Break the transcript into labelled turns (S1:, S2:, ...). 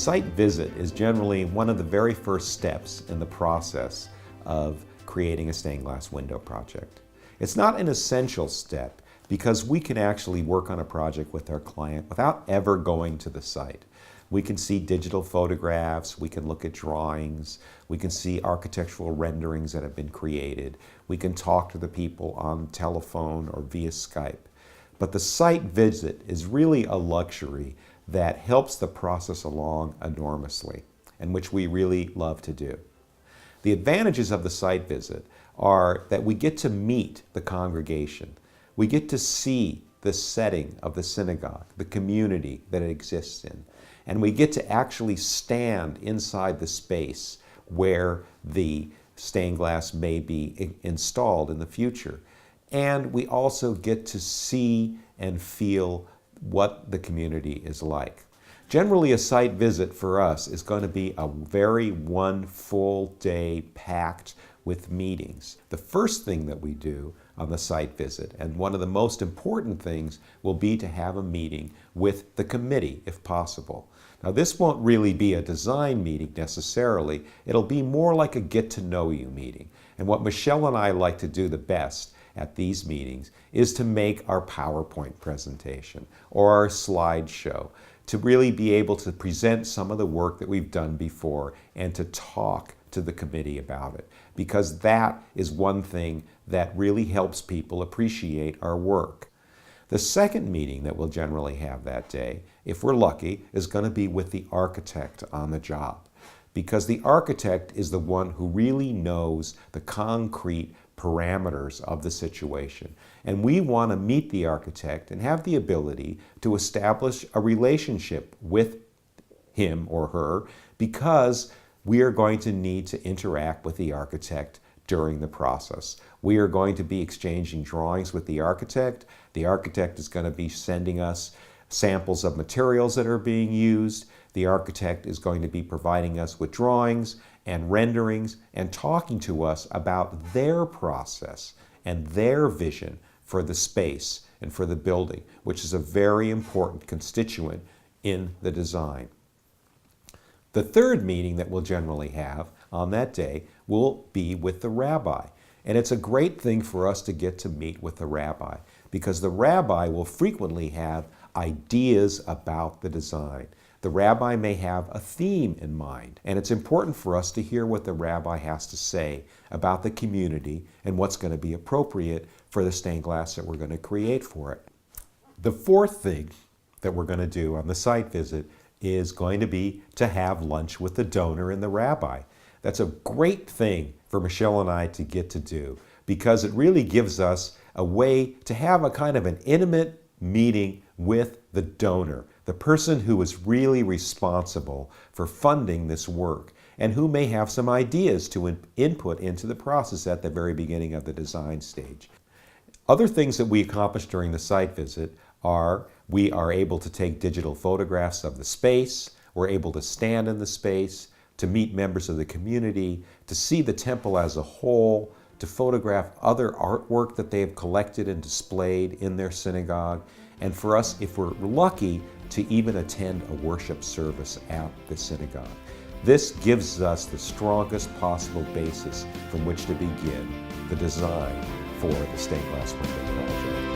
S1: site visit is generally one of the very first steps in the process of creating a stained glass window project. It's not an essential step because we can actually work on a project with our client without ever going to the site. We can see digital photographs, we can look at drawings, we can see architectural renderings that have been created, we can talk to the people on telephone or via Skype. But the site visit is really a luxury that helps the process along enormously, and which we really love to do. The advantages of the site visit are that we get to meet the congregation. We get to see the setting of the synagogue, the community that it exists in. And we get to actually stand inside the space where the stained glass may be installed in the future. And we also get to see and feel what the community is like. Generally, a site visit for us is going to be a very one full day packed with meetings. The first thing that we do on the site visit, and one of the most important things, will be to have a meeting with the committee if possible. Now, this won't really be a design meeting necessarily. It'll be more like a get-to-know-you meeting. And what Michelle and I like to do the best at these meetings is to make our PowerPoint presentation or our slideshow, to really be able to present some of the work that we've done before and to talk to the committee about it, because that is one thing that really helps people appreciate our work. The second meeting that we'll generally have that day, if we're lucky, is going to be with the architect on the job, because the architect is the one who really knows the concrete parameters of the situation. And we want to meet the architect and have the ability to establish a relationship with him or her, because we are going to need to interact with the architect during the process. We are going to be exchanging drawings with the architect. The architect is going to be sending us samples of materials that are being used. The architect is going to be providing us with drawings and renderings and talking to us about their process and their vision for the space and for the building, which is a very important constituent in the design. The third meeting that we'll generally have on that day will be with the rabbi. And it's a great thing for us to get to meet with the rabbi, because the rabbi will frequently have ideas about the design. The rabbi may have a theme in mind, and it's important for us to hear what the rabbi has to say about the community and what's going to be appropriate for the stained glass that we're going to create for it. The fourth thing that we're going to do on the site visit is going to be to have lunch with the donor and the rabbi. That's a great thing for Michelle and I to get to do, because it really gives us a way to have a kind of an intimate meeting with the donor, the person who is really responsible for funding this work and who may have some ideas to input into the process at the very beginning of the design stage. Other things that we accomplish during the site visit are we are able to take digital photographs of the space, we're able to stand in the space, to meet members of the community, to see the temple as a whole, to photograph other artwork that they have collected and displayed in their synagogue, and for us, if we're lucky, to even attend a worship service at the synagogue. This gives us the strongest possible basis from which to begin the design for the stained glass window project.